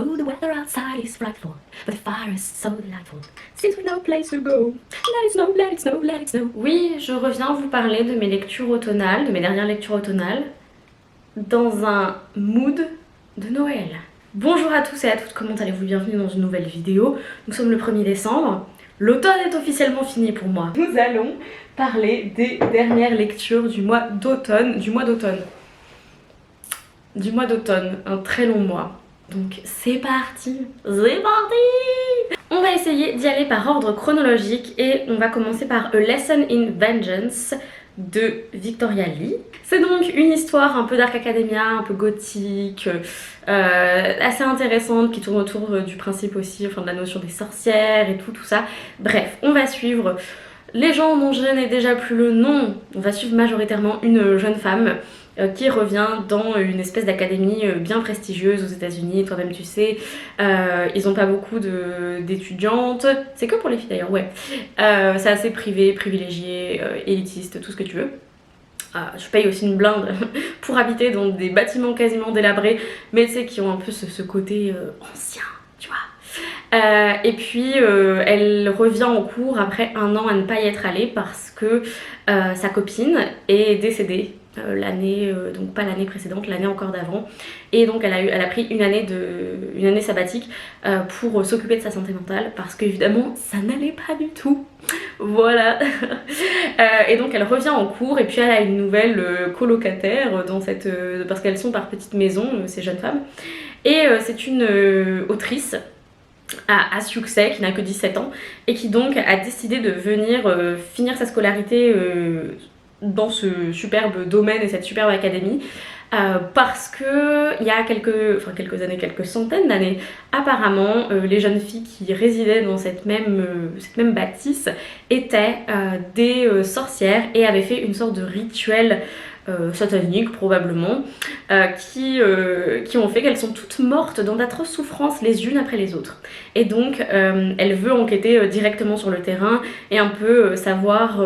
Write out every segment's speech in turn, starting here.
Oh, the weather outside is frightful, but the fire is so delightful. Since we've no place to go, let it snow, let it snow, let it snow. Oui, je reviens vous parler de mes lectures automnales, de mes dernières lectures automnales, dans un mood de Noël. Bonjour à tous et à toutes, comment allez-vous? Bienvenue dans une nouvelle vidéo. Nous sommes le 1er décembre. L'automne est officiellement fini pour moi. Nous allons parler des dernières lectures du mois d'automne. Un très long mois. Donc c'est parti. On va essayer d'y aller par ordre chronologique et on va commencer par A Lesson in Vengeance de Victoria Lee. C'est donc une histoire un peu Dark Academia, un peu gothique, assez intéressante, qui tourne autour du principe aussi, enfin de la notion des sorcières et tout ça. Bref, on va suivre les gens dont je n'ai déjà plus le nom. On va suivre majoritairement une jeune femme qui revient dans une espèce d'académie bien prestigieuse aux États-Unis. Toi-même tu sais, ils n'ont pas beaucoup d'étudiantes. C'est que pour les filles d'ailleurs, ouais. C'est assez privé, privilégié, élitiste, tout ce que tu veux. Je paye aussi une blinde pour habiter dans des bâtiments quasiment délabrés, mais tu sais, qui ont un peu ce côté ancien, tu vois. Et puis elle revient en cours après un an à ne pas y être allée parce que sa copine est décédée l'année, donc pas l'année précédente, l'année encore d'avant, et donc elle a pris une année sabbatique pour s'occuper de sa santé mentale parce qu'évidemment ça n'allait pas du tout. Voilà. Et donc elle revient en cours et puis elle a une nouvelle colocataire dans cette parce qu'elles sont par petite maison, ces jeunes femmes, et c'est une autrice à succès qui n'a que 17 ans et qui donc a décidé de venir finir sa scolarité dans ce superbe domaine et cette superbe académie parce que il y a quelques centaines d'années, apparemment les jeunes filles qui résidaient dans cette même bâtisse étaient des sorcières et avaient fait une sorte de rituel sataniques probablement, qui ont fait qu'elles sont toutes mortes dans d'atroces souffrances les unes après les autres. Et donc elle veut enquêter directement sur le terrain et un peu savoir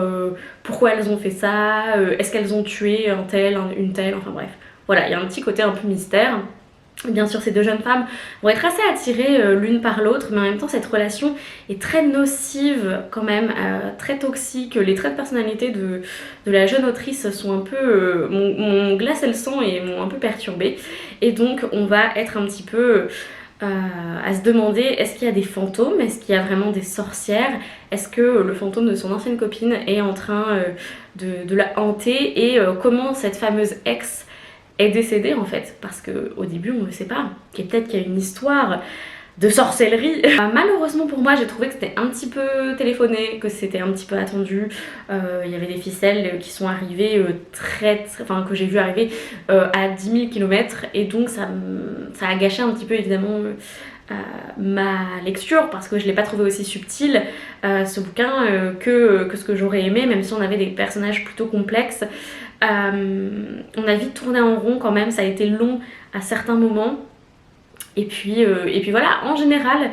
pourquoi elles ont fait ça, est-ce qu'elles ont tué un tel, une telle, enfin bref. Voilà, il y a un petit côté un peu mystère. Bien sûr, ces deux jeunes femmes vont être assez attirées l'une par l'autre, mais en même temps, cette relation est très nocive quand même, très toxique. Les traits de personnalité de la jeune autrice sont un peu... m'ont glacé le sang et m'ont un peu perturbée. Et donc, on va être un petit peu... à se demander, est-ce qu'il y a des fantômes? Est-ce qu'il y a vraiment des sorcières? Est-ce que le fantôme de son ancienne copine est en train de la hanter? Et comment cette fameuse ex est décédée en fait, parce qu'au début on ne le sait pas, et peut-être qu'il y a une histoire de sorcellerie. Malheureusement pour moi, j'ai trouvé que c'était un petit peu téléphoné, que c'était un petit peu attendu. Il y avait des ficelles qui sont arrivées que j'ai vu arriver à 10 000 km, et donc ça a gâché un petit peu évidemment ma lecture, parce que je l'ai pas trouvé aussi subtil ce bouquin que ce que j'aurais aimé, même si on avait des personnages plutôt complexes. On a vite tourné en rond quand même, ça a été long à certains moments. Et puis voilà, en général,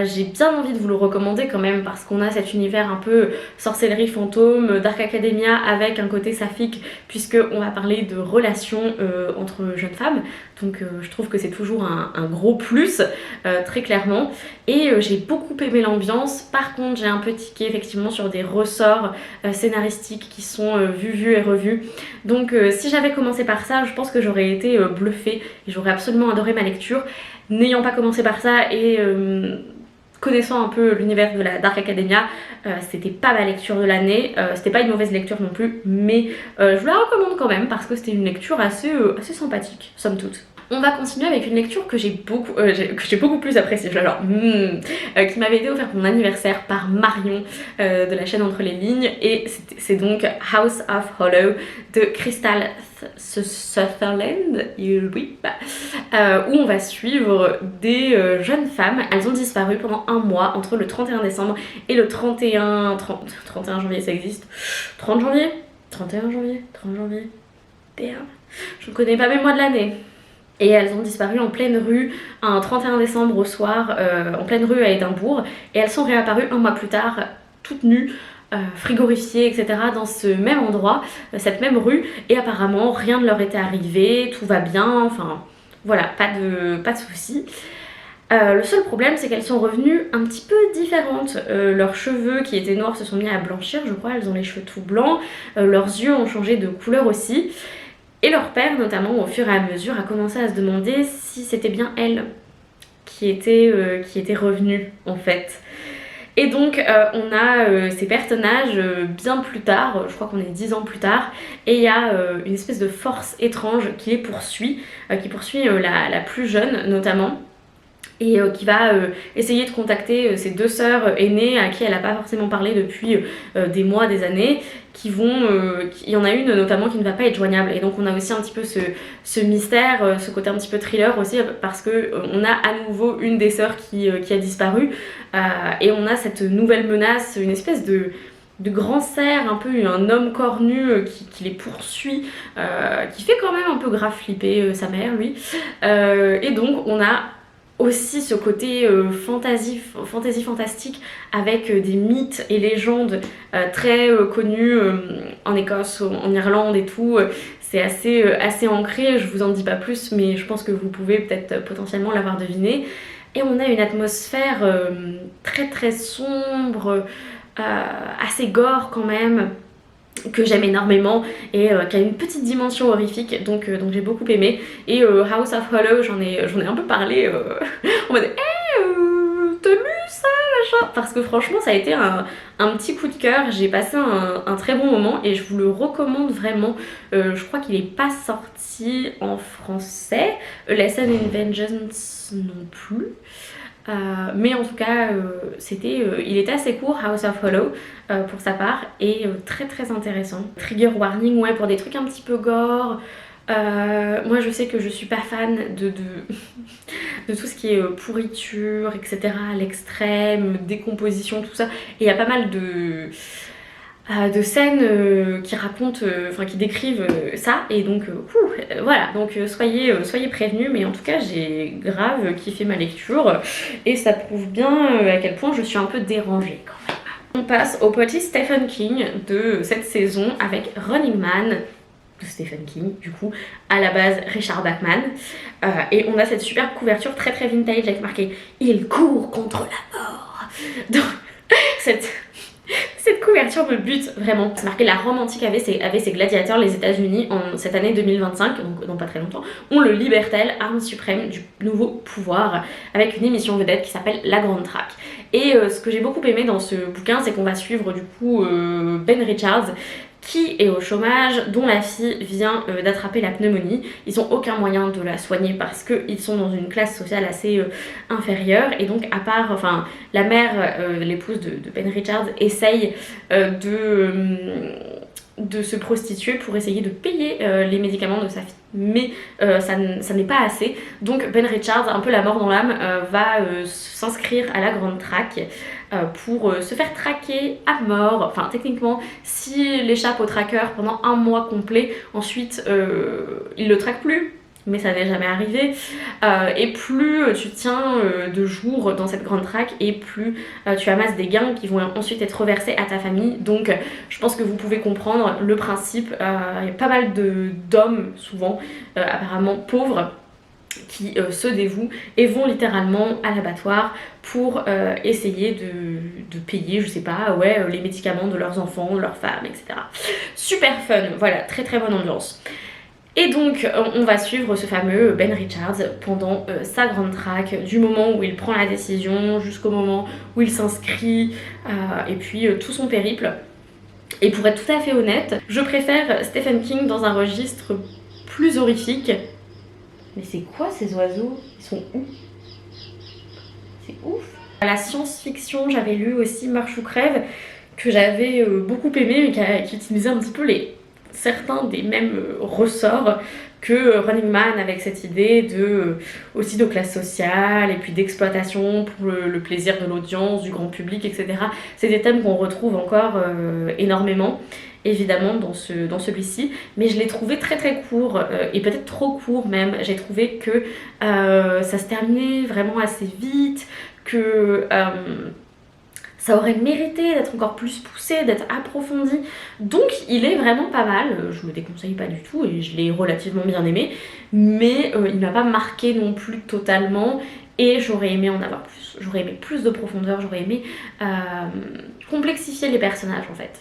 j'ai bien envie de vous le recommander quand même parce qu'on a cet univers un peu sorcellerie fantôme, Dark Academia avec un côté saphique puisqu'on va parler de relations entre jeunes femmes. Donc je trouve que c'est toujours un gros plus, très clairement. Et j'ai beaucoup aimé l'ambiance. Par contre, j'ai un peu tiqué effectivement sur des ressorts scénaristiques qui sont vus et revus. Donc si j'avais commencé par ça, je pense que j'aurais été bluffée et j'aurais absolument adoré ma lecture. N'ayant pas commencé par ça et connaissant un peu l'univers de la Dark Academia, c'était pas ma lecture de l'année, c'était pas une mauvaise lecture non plus, mais je vous la recommande quand même parce que c'était une lecture assez sympathique, somme toute. On va continuer avec une lecture que j'ai beaucoup plus appréciée, genre qui m'avait été offerte pour mon anniversaire par Marion de la chaîne Entre les Lignes, et c'est donc House of Hollow de Crystal Sutherland, oui, où on va suivre des jeunes femmes. Elles ont disparu pendant un mois entre le 31 décembre et le 31 janvier, ça existe, 30 janvier, damn, je ne connais pas mes mois de l'année. Et elles ont disparu en pleine rue un 31 décembre au soir, en pleine rue à Édimbourg, et elles sont réapparues un mois plus tard, toutes nues, frigorifiées, etc. dans ce même endroit, cette même rue, et apparemment rien ne leur était arrivé, tout va bien, enfin voilà, pas de soucis. Le seul problème c'est qu'elles sont revenues un petit peu différentes. Leurs cheveux qui étaient noirs se sont mis à blanchir, je crois, elles ont les cheveux tout blancs, leurs yeux ont changé de couleur aussi. Et leur père notamment au fur et à mesure a commencé à se demander si c'était bien elle qui était revenue en fait. Et donc on a ces personnages bien plus tard, je crois qu'on est 10 ans plus tard, et il y a une espèce de force étrange qui les poursuit, qui poursuit la plus jeune notamment, et qui va essayer de contacter ses deux sœurs aînées à qui elle n'a pas forcément parlé depuis des mois, des années, il y en a une notamment qui ne va pas être joignable, et donc on a aussi un petit peu ce mystère, ce côté un petit peu thriller aussi, parce que on a à nouveau une des sœurs qui a disparu, et on a cette nouvelle menace, une espèce de grand cerf, un peu un homme cornu qui les poursuit, qui fait quand même un peu grave flipper sa mère lui, et donc on a aussi ce côté fantasy fantastique avec des mythes et légendes très connus en Écosse, en Irlande et tout. C'est assez ancré, je vous en dis pas plus, mais je pense que vous pouvez peut-être potentiellement l'avoir deviné. Et on a une atmosphère très très sombre, assez gore quand même, que j'aime énormément et qui a une petite dimension horrifique, donc j'ai beaucoup aimé. Et House of Hollow, j'en ai un peu parlé en mode t'as lu ça machin, parce que franchement ça a été un petit coup de cœur, j'ai passé un très bon moment et je vous le recommande vraiment. Je crois qu'il est pas sorti en français, A Lesson in Vengeance non plus. Mais en tout cas, il était assez court, House of Hollow, pour sa part, et très très intéressant. Trigger warning, ouais, pour des trucs un petit peu gore. Moi je sais que je suis pas fan de tout ce qui est pourriture, etc. à l'extrême, décomposition, tout ça. Et il y a pas mal de scènes qui racontent, qui décrivent ça, et donc voilà, donc soyez prévenus, mais en tout cas j'ai grave kiffé ma lecture et ça prouve bien à quel point je suis un peu dérangée quand même. On passe au petit Stephen King de cette saison avec Running Man de Stephen King, du coup à la base Richard Bachman, et on a cette superbe couverture très très vintage avec marqué « Il court contre la mort ». Donc cette couverture me bute vraiment. C'est marqué la Rome antique avait ses gladiateurs, les États-Unis en cette année 2025, donc dans pas très longtemps, ont le Libertel, arme suprême du nouveau pouvoir, avec une émission vedette qui s'appelle La Grande Track. Et ce que j'ai beaucoup aimé dans ce bouquin, c'est qu'on va suivre du coup Ben Richards, qui est au chômage, dont la fille vient d'attraper la pneumonie. Ils n'ont aucun moyen de la soigner parce qu'ils sont dans une classe sociale assez inférieure, et donc à part, la mère, l'épouse de Ben Richards, essaye de se prostituer pour essayer de payer les médicaments de sa fille, mais ça n'est pas assez. Donc Ben Richards, un peu la mort dans l'âme, va s'inscrire à la Grande Track pour se faire traquer à mort. Enfin techniquement, s'il échappe au tracker pendant un mois complet, ensuite il le traque plus, mais ça n'est jamais arrivé, et plus tu tiens de jours dans cette grande track, et plus tu amasses des gains qui vont ensuite être reversés à ta famille. Donc je pense que vous pouvez comprendre le principe. Il y a pas mal d'hommes, souvent apparemment pauvres, qui se dévouent et vont littéralement à l'abattoir pour essayer de payer, je sais pas, les médicaments de leurs enfants, de leurs femmes, etc. Super fun, voilà, très très bonne ambiance. Et donc on va suivre ce fameux Ben Richards pendant sa grande track, du moment où il prend la décision jusqu'au moment où il s'inscrit, et puis tout son périple. Et pour être tout à fait honnête, je préfère Stephen King dans un registre plus horrifique. Mais c'est quoi ces oiseaux? Ils sont où? C'est ouf. La science-fiction, j'avais lu aussi Marche ou crève, que j'avais beaucoup aimé, mais qui utilisait un petit peu certains des mêmes ressorts que Running Man, avec cette idée aussi de classe sociale et puis d'exploitation pour le plaisir de l'audience, du grand public, etc. C'est des thèmes qu'on retrouve encore énormément, évidemment, dans celui-ci, mais je l'ai trouvé très très court, et peut-être trop court même. J'ai trouvé que ça se terminait vraiment assez vite, que ça aurait mérité d'être encore plus poussé, d'être approfondi. Donc il est vraiment pas mal, je me déconseille pas du tout et je l'ai relativement bien aimé, mais il m'a pas marqué non plus totalement. et j'aurais aimé en avoir plus, j'aurais aimé plus de profondeur, j'aurais aimé complexifier les personnages en fait.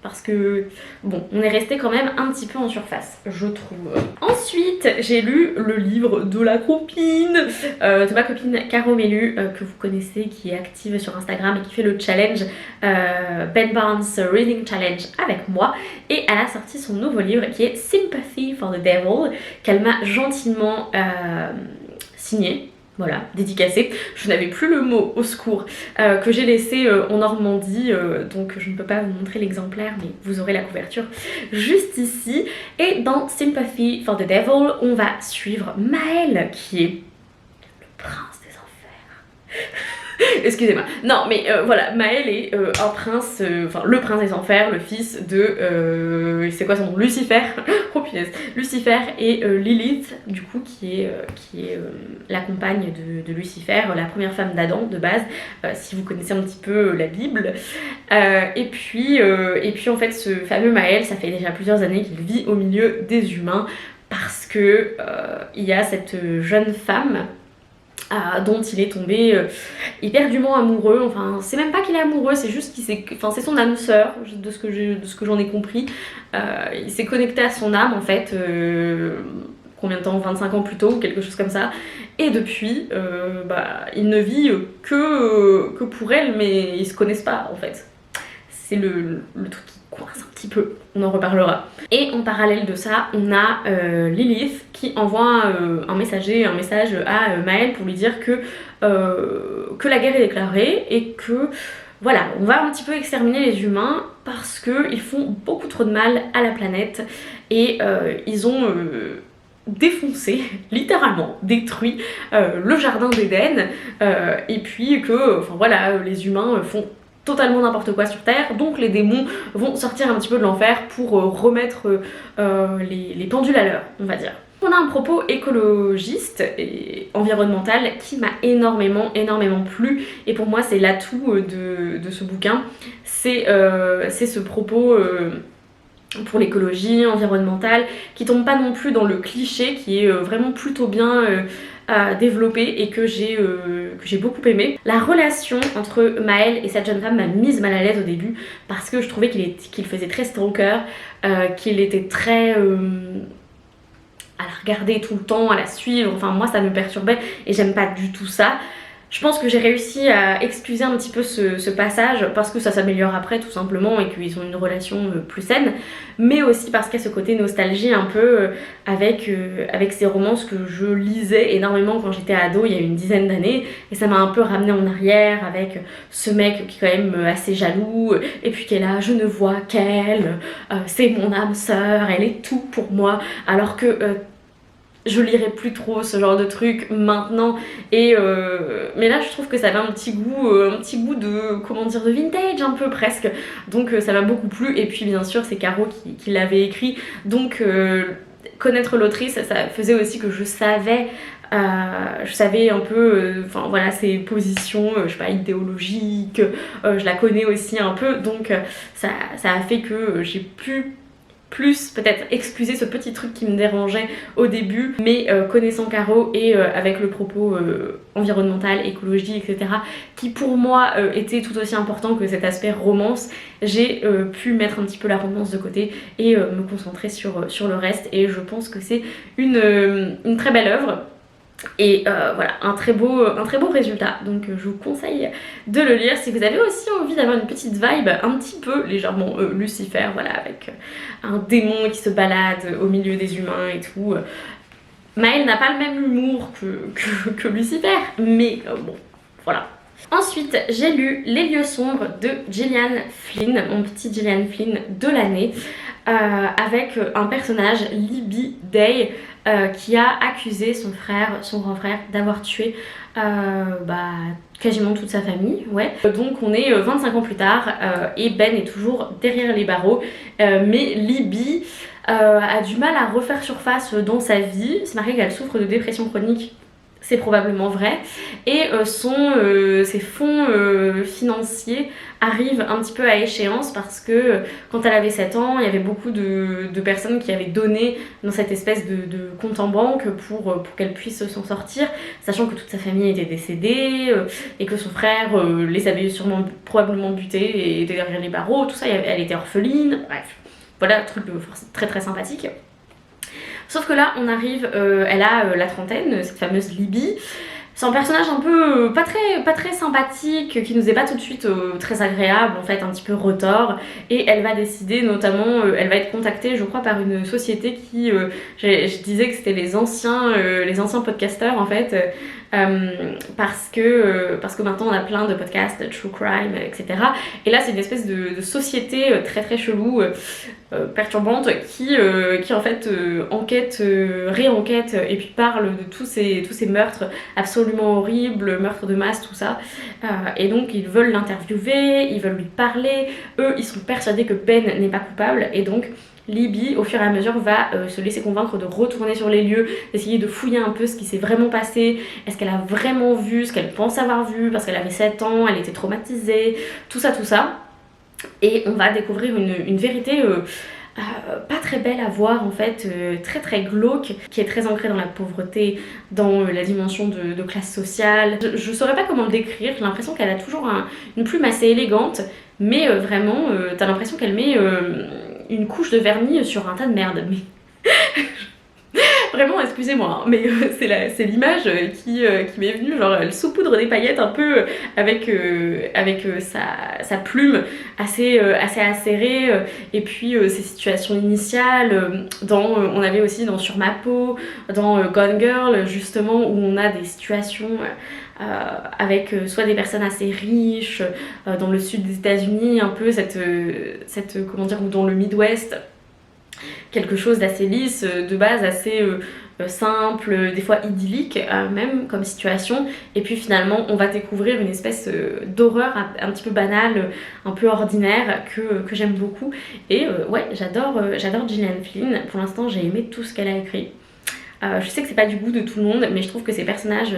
Parce que, bon, on est resté quand même un petit peu en surface, je trouve. Ensuite, j'ai lu le livre de la copine, de ma copine Caro Mélu, que vous connaissez, qui est active sur Instagram et qui fait le challenge Ben Barnes Reading Challenge avec moi. Et elle a sorti son nouveau livre qui est Sympathy for the Devil, qu'elle m'a gentiment signé. Voilà, dédicacé. Je n'avais plus le mot, au secours, que j'ai laissé en Normandie, donc je ne peux pas vous montrer l'exemplaire, mais vous aurez la couverture juste ici. Et dans Sympathy for the Devil, on va suivre Maël, qui est le prince des enfers. Excusez-moi. Non, mais voilà, Maël est un prince, enfin le prince des enfers, le fils de, c'est quoi son nom, Lucifer. Oh punaise, Lucifer et Lilith, du coup, qui est la compagne de Lucifer, la première femme d'Adam de base, si vous connaissez un petit peu la Bible. Et puis en fait, ce fameux Maël, ça fait déjà plusieurs années qu'il vit au milieu des humains parce que il y a cette jeune femme dont il est tombé éperdument amoureux. Enfin, c'est même pas qu'il est amoureux, c'est juste qu'il s'est, enfin, c'est son âme sœur, de ce que j'en ai compris. Il s'est connecté à son âme en fait, combien de temps, 25 ans plus tôt ou quelque chose comme ça. Et depuis, il ne vit que pour elle, mais ils se connaissent pas en fait. C'est le truc qui coince un petit peu, on en reparlera. Et en parallèle de ça, on a Lilith qui envoie un message à Maël pour lui dire que la guerre est déclarée et que voilà, on va un petit peu exterminer les humains parce qu'ils font beaucoup trop de mal à la planète et ils ont défoncé, littéralement détruit le jardin d'Éden et puis que enfin voilà, les humains font totalement n'importe quoi sur Terre, donc les démons vont sortir un petit peu de l'enfer pour remettre les pendules à l'heure, on va dire. On a un propos écologiste et environnemental qui m'a énormément plu, et pour moi c'est l'atout de ce bouquin, c'est ce propos pour l'écologie environnementale qui tombe pas non plus dans le cliché, qui est vraiment plutôt bien développé et que j'ai beaucoup aimé. La relation entre Maël et cette jeune femme m'a mise mal à l'aise au début parce que je trouvais qu'il faisait très stalker, qu'il était très à la regarder tout le temps, à la suivre, enfin moi ça me perturbait et j'aime pas du tout ça. Je pense que j'ai réussi à excuser un petit peu ce passage parce que ça s'améliore après tout simplement et qu'ils ont une relation plus saine, mais aussi parce qu'il y a ce côté nostalgie un peu avec ces romances que je lisais énormément quand j'étais ado il y a une dizaine d'années, et ça m'a un peu ramené en arrière avec ce mec qui est quand même assez jaloux et puis qui est là, je ne vois qu'elle, c'est mon âme sœur, elle est tout pour moi, alors que je lirais plus trop ce genre de truc maintenant, et mais là je trouve que ça avait un petit goût de, comment dire, de vintage un peu presque, donc ça m'a beaucoup plu. Et puis bien sûr c'est Caro qui l'avait écrit, donc connaître l'autrice ça faisait aussi que je savais un peu enfin voilà, ses positions je sais pas, idéologiques, je la connais aussi un peu, donc ça a fait que j'ai pu plus peut-être excuser ce petit truc qui me dérangeait au début, mais connaissant Caro et avec le propos environnemental, écologie, etc., qui pour moi était tout aussi important que cet aspect romance, j'ai pu mettre un petit peu la romance de côté et me concentrer sur le reste, et je pense que c'est une très belle œuvre. Et voilà, un très beau résultat, donc je vous conseille de le lire si vous avez aussi envie d'avoir une petite vibe un petit peu légèrement Lucifer, voilà, avec un démon qui se balade au milieu des humains et tout. Maël n'a pas le même humour que Lucifer, mais bon, voilà. Ensuite, j'ai lu Les lieux sombres de Gillian Flynn, mon petit Gillian Flynn de l'année, avec un personnage, Libby Day, qui a accusé son grand frère, d'avoir tué quasiment toute sa famille, ouais. Donc on est 25 ans plus tard, et Ben est toujours derrière les barreaux, mais Libby a du mal à refaire surface dans sa vie. C'est marqué qu'elle souffre de dépression chronique. c'est probablement vrai, et ses fonds financiers arrivent un petit peu à échéance parce que quand elle avait 7 ans, il y avait beaucoup de personnes qui avaient donné dans cette espèce de compte en banque pour qu'elle puisse s'en sortir, sachant que toute sa famille était décédée et que son frère les avait probablement butés et était derrière les barreaux, tout ça, elle était orpheline, bref, voilà, truc très très sympathique. Sauf que là, on arrive, elle a la trentaine, cette fameuse Libby. C'est un personnage un peu pas très sympathique, qui nous est pas tout de suite très agréable, en fait, un petit peu retors. Et elle va décider, notamment, elle va être contactée, je crois, par une société qui, je disais que c'était les anciens podcasteurs, en fait, parce que maintenant on a plein de podcasts, true crime, etc. Et là, c'est une espèce de société très très chelou, perturbante, qui en fait enquête, réenquête et puis parle de tous ces meurtres absolument horribles, meurtres de masse, tout ça, et donc ils veulent l'interviewer, ils veulent lui parler, eux ils sont persuadés que Ben n'est pas coupable, et donc Libby, au fur et à mesure, va se laisser convaincre de retourner sur les lieux, d'essayer de fouiller un peu ce qui s'est vraiment passé, est-ce qu'elle a vraiment vu ce qu'elle pense avoir vu, parce qu'elle avait 7 ans, elle était traumatisée, tout ça. Et on va découvrir une vérité pas très belle à voir, en fait, très très glauque, qui est très ancrée dans la pauvreté, dans la dimension de classe sociale. Je saurais pas comment le décrire, j'ai l'impression qu'elle a toujours une plume assez élégante, mais vraiment, t'as l'impression qu'elle met une couche de vernis sur un tas de merde. Mais vraiment, excusez-moi, hein, mais c'est l'image qui m'est venue, genre elle saupoudre des paillettes un peu avec sa plume assez acérée, et puis ces situations initiales, on avait aussi dans Sur ma peau, dans Gone Girl, justement, où on a des situations avec soit des personnes assez riches, dans le sud des États-Unis, un peu cette comment dire, ou dans le Midwest, quelque chose d'assez lisse, de base assez simple, des fois idyllique même comme situation, et puis finalement on va découvrir une espèce d'horreur un petit peu banale, un peu ordinaire, que j'aime beaucoup, et ouais, j'adore Gillian Flynn. Pour l'instant j'ai aimé tout ce qu'elle a écrit. Je sais que c'est pas du goût de tout le monde, mais je trouve que ces personnages,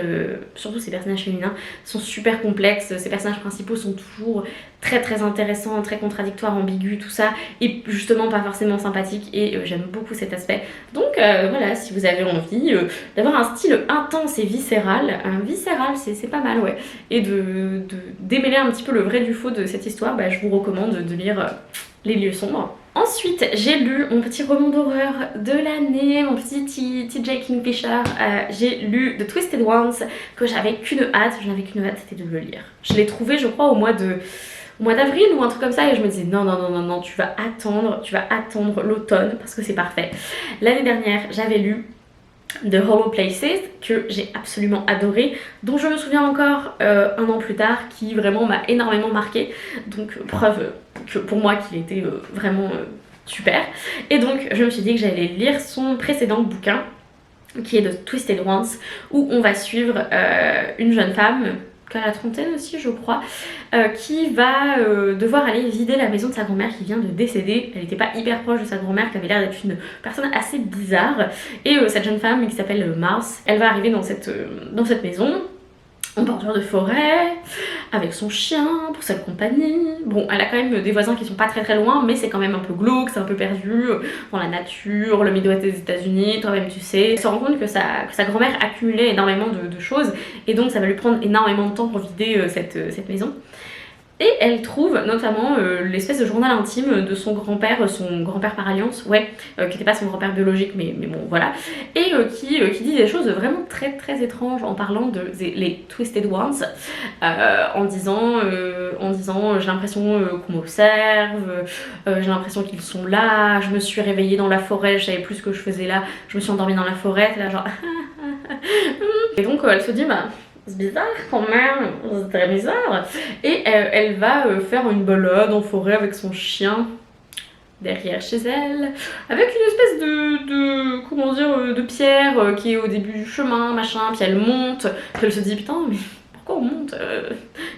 surtout ces personnages féminins, sont super complexes. Ces personnages principaux sont toujours très très intéressants, très contradictoires, ambigus, tout ça, et justement pas forcément sympathiques, et j'aime beaucoup cet aspect. Donc voilà, si vous avez envie d'avoir un style intense et viscéral, c'est pas mal, ouais, et de démêler un petit peu le vrai du faux de cette histoire, bah, je vous recommande de lire Les Lieux Sombres. Ensuite, j'ai lu mon petit roman d'horreur de l'année, mon petit TJ Kingfisher. J'ai lu The Twisted Ones, que j'avais qu'une hâte, c'était de le lire. Je l'ai trouvé, je crois, au mois d'avril ou un truc comme ça, et je me disais non, tu vas attendre l'automne parce que c'est parfait. L'année dernière, j'avais lu The Hollow Places, que j'ai absolument adoré, dont je me souviens encore un an plus tard, qui vraiment m'a énormément marqué, donc preuve que pour moi qu'il était vraiment super. Et donc je me suis dit que j'allais lire son précédent bouquin, qui est The Twisted Ones, où on va suivre une jeune femme qu'à la trentaine aussi, je crois, qui va devoir aller vider la maison de sa grand-mère qui vient de décéder. Elle n'était pas hyper proche de sa grand-mère, qui avait l'air d'être une personne assez bizarre, et cette jeune femme qui s'appelle Mars, elle va arriver dans cette maison en bordure de forêt, avec son chien pour sa compagnie. Bon, elle a quand même des voisins qui sont pas très très loin, mais c'est quand même un peu glauque, c'est un peu perdu dans la nature, le Midwest des États-Unis, toi-même tu sais. Elle se rend compte que sa grand-mère accumulait énormément de choses, et donc ça va lui prendre énormément de temps pour vider cette maison. Et elle trouve notamment l'espèce de journal intime de son grand-père par alliance, ouais, qui n'était pas son grand-père biologique, mais bon, voilà, et qui dit des choses vraiment très très étranges en parlant les Twisted Ones, en disant j'ai l'impression qu'on m'observe, j'ai l'impression qu'ils sont là, je me suis réveillée dans la forêt, je savais plus ce que je faisais là, je me suis endormie dans la forêt, là genre et donc elle se dit bah c'est bizarre quand même, c'est très bizarre. Et elle va faire une balade en forêt avec son chien derrière chez elle, avec une espèce de pierre qui est au début du chemin, machin, puis elle monte, puis elle se dit putain mais pourquoi on monte?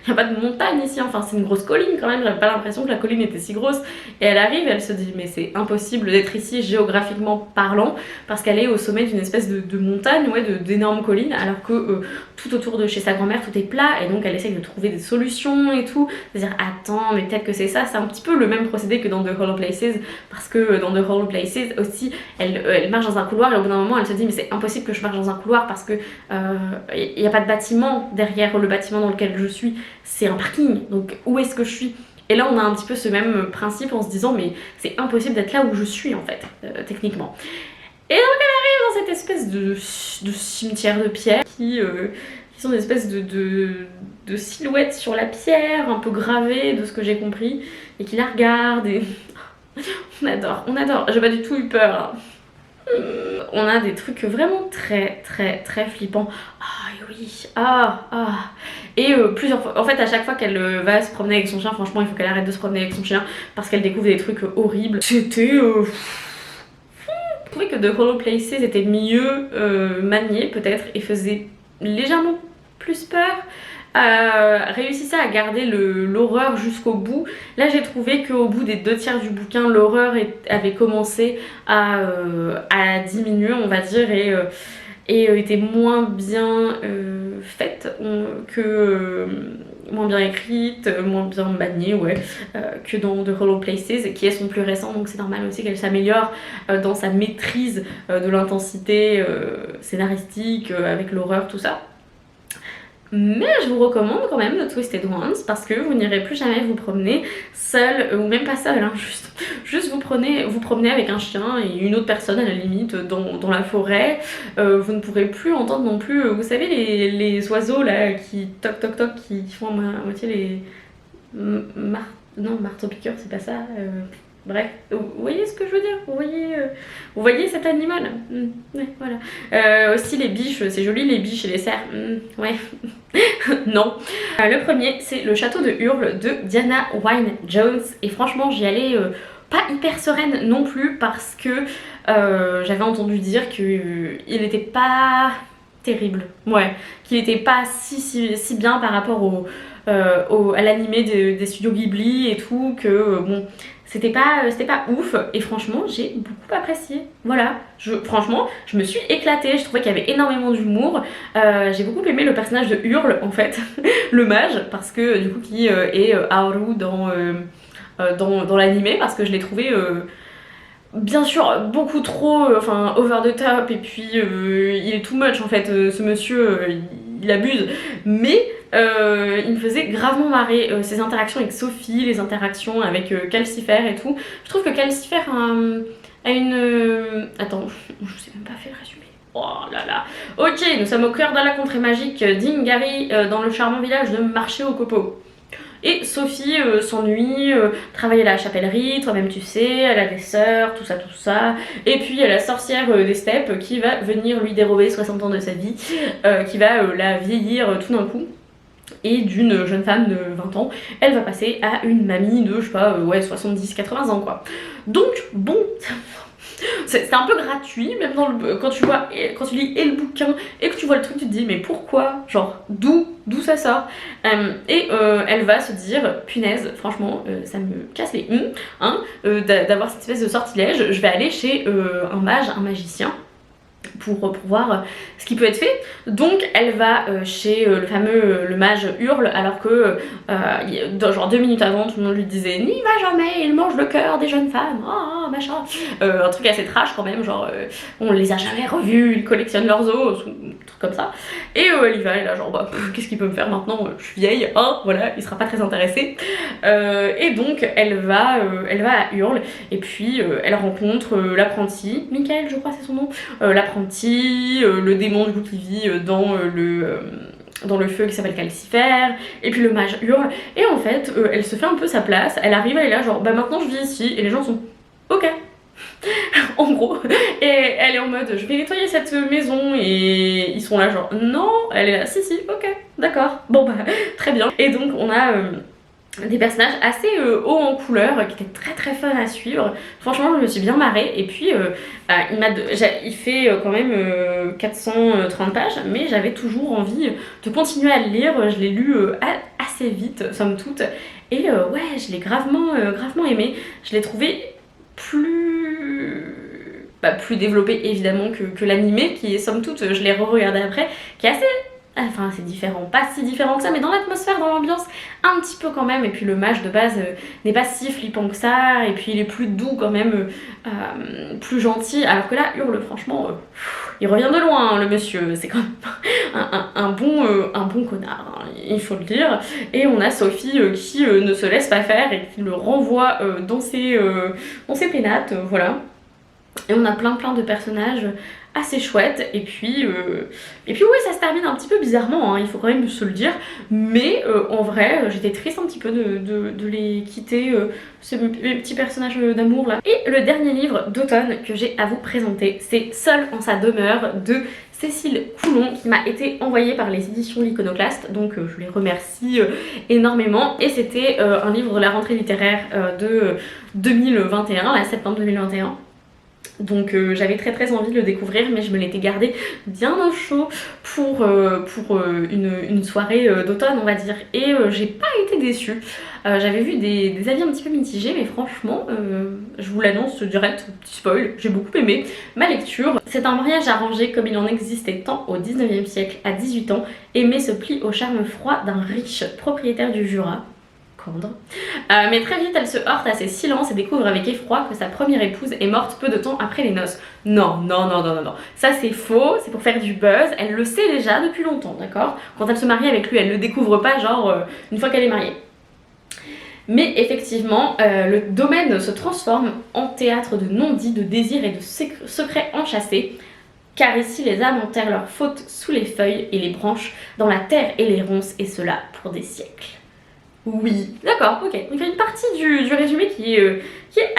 Y a pas de montagne ici, enfin c'est une grosse colline quand même, j'avais pas l'impression que la colline était si grosse. Et elle arrive, elle se dit mais c'est impossible d'être ici géographiquement parlant, parce qu'elle est au sommet d'une espèce de montagne, ouais, d'énormes collines, alors que tout autour de chez sa grand-mère tout est plat, et donc elle essaye de trouver des solutions et tout, de dire attends mais peut-être que c'est ça, c'est un petit peu le même procédé que dans The Hollow Places, parce que dans The Hollow Places aussi elle marche dans un couloir et au bout d'un moment elle se dit mais c'est impossible que je marche dans un couloir parce que il n'y a pas de bâtiment derrière le bâtiment dans lequel je suis, c'est un parking, donc où est-ce que je suis? Et là on a un petit peu ce même principe en se disant mais c'est impossible d'être là où je suis en fait, techniquement. Et donc elle arrive dans cette espèce de cimetière de pierre qui sont des espèces de silhouettes sur la pierre, un peu gravées de ce que j'ai compris, et qui la regardent et... on adore, j'ai pas du tout eu peur. On a des trucs vraiment très flippants. Ah oui, et plusieurs fois, en fait à chaque fois qu'elle va se promener avec son chien, franchement il faut qu'elle arrête de se promener avec son chien parce qu'elle découvre des trucs horribles. C'était... Je trouvais que The Hollow Places était mieux manié peut-être et faisait légèrement plus peur. Réussissait à garder l'horreur jusqu'au bout. Là j'ai trouvé qu'au bout des 2/3 du bouquin l'horreur avait commencé à diminuer on va dire et était moins bien faite moins bien écrite, moins bien maniée ouais, que dans The Hollow Places qui est son plus récent, donc c'est normal aussi qu'elle s'améliore dans sa maîtrise de l'intensité scénaristique avec l'horreur tout ça. Mais je vous recommande quand même The Twisted Ones parce que vous n'irez plus jamais vous promener seul, ou même pas seul, hein, juste vous promenez avec un chien et une autre personne à la limite dans la forêt. Vous ne pourrez plus entendre non plus, vous savez les oiseaux là qui toc toc toc, qui font à moitié les... non, marteau-piqueur c'est pas ça. Bref, vous voyez ce que je veux dire? Vous voyez cet animal? Ouais, voilà. Aussi les biches, c'est joli les biches et les cerfs. Ouais. Non. Le premier, c'est le château de Hurle de Diana Wynne-Jones. Et franchement, j'y allais pas hyper sereine non plus parce que j'avais entendu dire qu'il n'était pas terrible. Ouais, qu'il n'était pas si bien par rapport à l'animé des studios Ghibli et tout, que bon... C'était pas ouf et franchement j'ai beaucoup apprécié. Voilà, franchement je me suis éclatée, je trouvais qu'il y avait énormément d'humour. J'ai beaucoup aimé le personnage de Hurle en fait, le mage, parce que du coup qui est Haru dans l'animé, parce que je l'ai trouvé bien sûr beaucoup trop enfin over the top et puis il est too much en fait, ce monsieur il abuse, mais il me faisait gravement marrer ses interactions avec Sophie, les interactions avec Calcifer et tout. Je trouve que Calcifer a une... Attends, je sais même pas fait le résumé. Oh là là. Ok, nous sommes au cœur de la contrée magique d'Ingari, dans le charmant village de Marché au Copeau. Et Sophie s'ennuie, travaille à la chapellerie, toi-même tu sais, elle a des sœurs, tout ça. Et puis il y a la sorcière des steppes qui va venir lui dérober 60 ans de sa vie, qui va la vieillir tout d'un coup. Et d'une jeune femme de 20 ans, elle va passer à une mamie de, je sais pas, ouais, 70-80 ans quoi. Donc, bon, c'est un peu gratuit, même quand tu lis et le bouquin et que tu vois le truc, tu te dis mais pourquoi? Genre, d'où ça sort? Elle va se dire, punaise, franchement, ça me casse les d'avoir cette espèce de sortilège, je vais aller chez un mage, un magicien, pour voir ce qui peut être fait. Donc elle va chez le mage Hurle, alors que genre 2 minutes avant tout le monde lui disait n'y va jamais, il mange le cœur des jeunes femmes, machin, un truc assez trash quand même, genre on les a jamais revus, ils collectionnent leurs os, un truc comme ça. Et elle y va, elle est là genre bah qu'est-ce qu'il peut me faire maintenant, je suis vieille, voilà, il sera pas très intéressé. Et donc elle va à Hurle et puis elle rencontre l'apprenti, Michael je crois c'est son nom, l'apprenti, le démon du coup qui vit dans le feu qui s'appelle Calcifer, et puis le mage Hurle, et en fait elle se fait un peu sa place, elle arrive, elle est là genre bah maintenant je vis ici, et les gens sont ok en gros, et elle est en mode je vais nettoyer cette maison, et ils sont là genre non, elle est là si ok d'accord, bon bah très bien. Et donc on a des personnages assez hauts en couleur, qui étaient très très fun à suivre. Franchement, je me suis bien marrée. Et puis, il fait quand même 430 pages, mais j'avais toujours envie de continuer à le lire. Je l'ai lu assez vite, somme toute. Et ouais, je l'ai gravement aimé. Je l'ai trouvé plus développé évidemment que l'animé, qui est somme toute, je l'ai re-regardé après, qui est assez... Enfin, c'est différent, pas si différent que ça, mais dans l'atmosphère, dans l'ambiance, un petit peu quand même. Et puis le mage de base n'est pas si flippant que ça, et puis il est plus doux quand même, plus gentil. Alors que là, Hurle, franchement, il revient de loin, hein, le monsieur. C'est quand même un bon connard, hein, il faut le dire. Et on a Sophie qui ne se laisse pas faire et qui le renvoie dans ses pénates, voilà. Et on a plein de personnages assez chouettes. Et puis ouais, ça se termine un petit peu bizarrement, hein, il faut quand même se le dire. Mais en vrai, j'étais triste un petit peu de les quitter, ces petits personnages d'amour là. Et le dernier livre d'automne que j'ai à vous présenter, c'est Seul en sa demeure de Cécile Coulon, qui m'a été envoyée par les éditions L'Iconoclaste, donc je les remercie énormément. Et c'était un livre de la rentrée littéraire de 2021, là, septembre 2021. Donc j'avais très envie de le découvrir, mais je me l'étais gardé bien au chaud pour une soirée d'automne, on va dire. Et j'ai pas été déçue. J'avais vu des avis un petit peu mitigés, mais franchement, je vous l'annonce direct, petit spoil, j'ai beaucoup aimé ma lecture. C'est un mariage arrangé comme il en existait tant au 19e siècle. À 18 ans, Aimée se plie au charme froid d'un riche propriétaire du Jura. Mais très vite elle se heurte à ses silences et découvre avec effroi que sa première épouse est morte peu de temps après les noces. Non, ça c'est faux, c'est pour faire du buzz, elle le sait déjà depuis longtemps, d'accord? Quand elle se marie avec lui, elle le découvre pas genre une fois qu'elle est mariée. Mais effectivement, le domaine se transforme en théâtre de non-dits, de désirs et de secrets enchâssés. Car ici les âmes enterrent leurs fautes sous les feuilles et les branches, dans la terre et les ronces, et cela pour des siècles. Oui, d'accord, ok. Donc il y a une partie du résumé qui est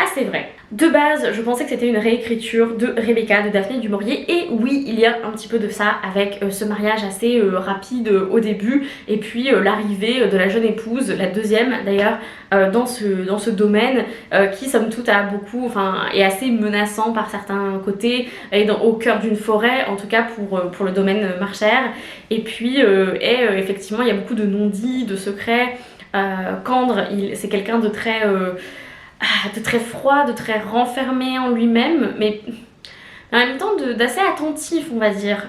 assez vraie. De base, je pensais que c'était une réécriture de Rebecca, de Daphné du Maurier, et oui, il y a un petit peu de ça avec ce mariage assez rapide au début, et puis l'arrivée de la jeune épouse, la deuxième d'ailleurs, dans ce domaine, qui somme toute a beaucoup, enfin, est assez menaçant par certains côtés, est au cœur d'une forêt, en tout cas pour le domaine marchère, et puis effectivement il y a beaucoup de non-dits, de secrets. Candre, c'est quelqu'un de très froid, de très renfermé en lui-même, mais en même temps d'assez attentif, on va dire,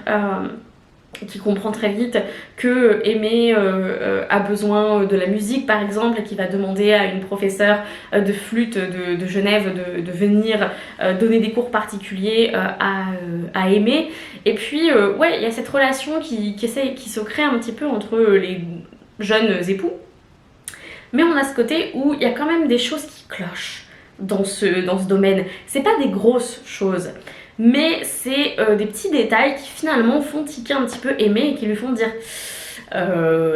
qui comprend très vite que Aimée a besoin de la musique par exemple, et qui va demander à une professeure de flûte de Genève de venir donner des cours particuliers à Aimée. Et puis ouais, il y a cette relation qui se crée un petit peu entre les jeunes époux. Mais on a ce côté où il y a quand même des choses qui clochent dans ce domaine. C'est pas des grosses choses, mais c'est des petits détails qui finalement font tiquer un petit peu Aimée et qui lui font dire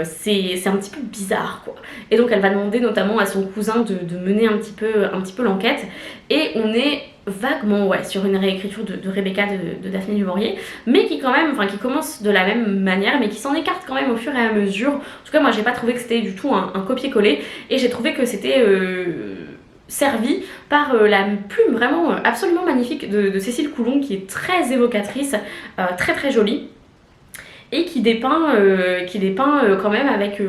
c'est un petit peu bizarre quoi. Et donc elle va demander notamment à son cousin de mener un petit peu l'enquête, et on est vaguement sur une réécriture de Rebecca de Daphné du Maurier, mais qui quand même, qui commence de la même manière, mais qui s'en écarte quand même au fur et à mesure. En tout cas moi j'ai pas trouvé que c'était du tout un copier-coller, et j'ai trouvé que c'était servi par la plume vraiment absolument magnifique de Cécile Coulon, qui est très évocatrice, très jolie, et qui dépeint quand même avec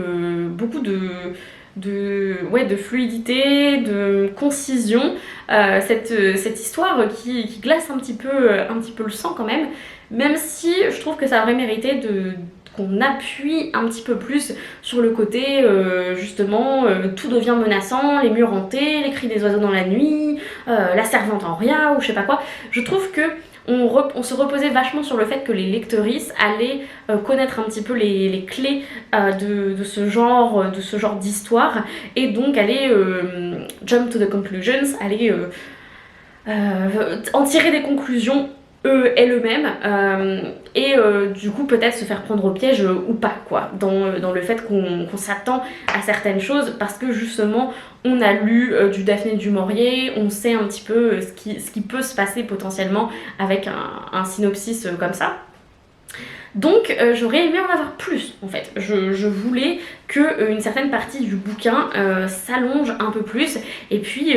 beaucoup de fluidité, de concision, cette histoire qui glace un petit peu le sang quand même si je trouve que ça aurait mérité qu'on appuie un petit peu plus sur le côté justement tout devient menaçant, les murs hantés, les cris des oiseaux dans la nuit, la servante en rien ou je sais pas quoi. Je trouve que on se reposait vachement sur le fait que les lectrices allaient connaître un petit peu les clés de ce genre d'histoire, et donc aller jump to the conclusions, aller en tirer des conclusions eux-mêmes, et du coup peut-être se faire prendre au piège ou pas quoi, dans le fait qu'on s'attend à certaines choses parce que justement on a lu du Daphné du Maurier, on sait un petit peu ce qui peut se passer potentiellement avec un synopsis comme ça. Donc j'aurais aimé en avoir plus en fait. Je voulais que une certaine partie du bouquin s'allonge un peu plus et puis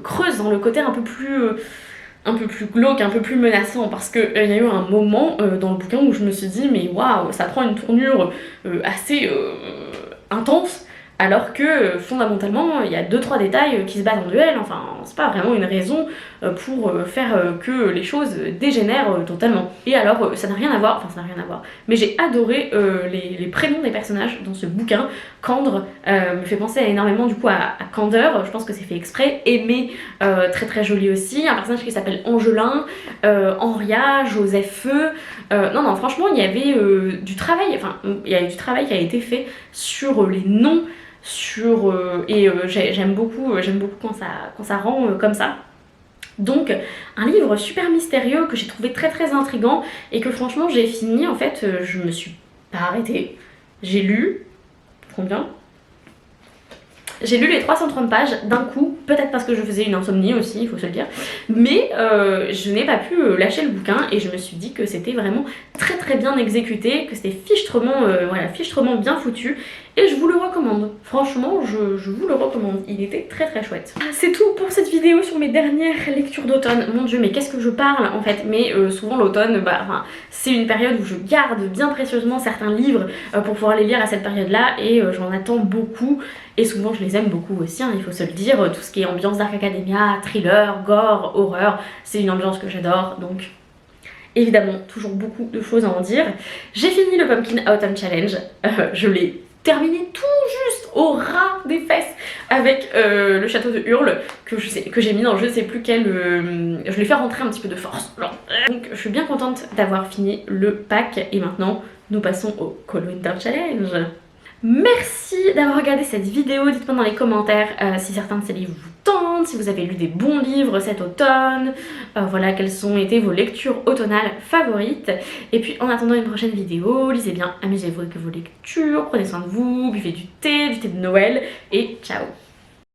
creuse dans le côté un peu plus glauque, un peu plus menaçant, parce qu'il y a eu un moment dans le bouquin où je me suis dit mais waouh, ça prend une tournure assez intense, alors que fondamentalement il y a 2-3 détails qui se battent en duel, enfin c'est pas vraiment une raison pour faire que les choses dégénèrent totalement. Et alors ça n'a rien à voir, mais j'ai adoré les prénoms des personnages dans ce bouquin. Candre me fait penser énormément du coup à Candeur, je pense que c'est fait exprès. Aimé, très très joli aussi, un personnage qui s'appelle Angelin, Henria, Joseph Feu. Non franchement il y avait du travail, il y a eu du travail qui a été fait sur les noms, j'aime beaucoup quand ça rend comme ça. Donc un livre super mystérieux que j'ai trouvé très très intriguant et que franchement j'ai fini en fait, je me suis pas arrêtée, j'ai lu combien ? J'ai lu les 330 pages d'un coup, peut-être parce que je faisais une insomnie aussi, il faut se le dire, mais je n'ai pas pu lâcher le bouquin et je me suis dit que c'était vraiment très très bien exécuté, que c'était fichtrement bien foutu et je vous le recommande. Franchement, je vous le recommande, il était très très chouette. C'est tout pour cette vidéo sur mes dernières lectures d'automne. Mon dieu, mais qu'est-ce que je parle en fait, mais souvent l'automne, c'est une période où je garde bien précieusement certains livres pour pouvoir les lire à cette période-là et j'en attends beaucoup. Et souvent je les aime beaucoup aussi, hein, il faut se le dire, tout ce qui est ambiance Dark Academia, thriller, gore, horreur, c'est une ambiance que j'adore, donc évidemment toujours beaucoup de choses à en dire. J'ai fini le Pumpkin Autumn Challenge, je l'ai terminé tout juste au ras des fesses avec le château de Hurle que j'ai mis dans je sais plus quel, je l'ai fait rentrer un petit peu de force, genre. Donc je suis bien contente d'avoir fini le pack et maintenant nous passons au Cold Winter Challenge. Merci d'avoir regardé cette vidéo, dites-moi dans les commentaires si certains de ces livres vous tentent, si vous avez lu des bons livres cet automne, voilà, quelles ont été vos lectures automnales favorites. Et puis en attendant une prochaine vidéo, lisez bien, amusez-vous avec vos lectures, prenez soin de vous, buvez du thé de Noël et ciao.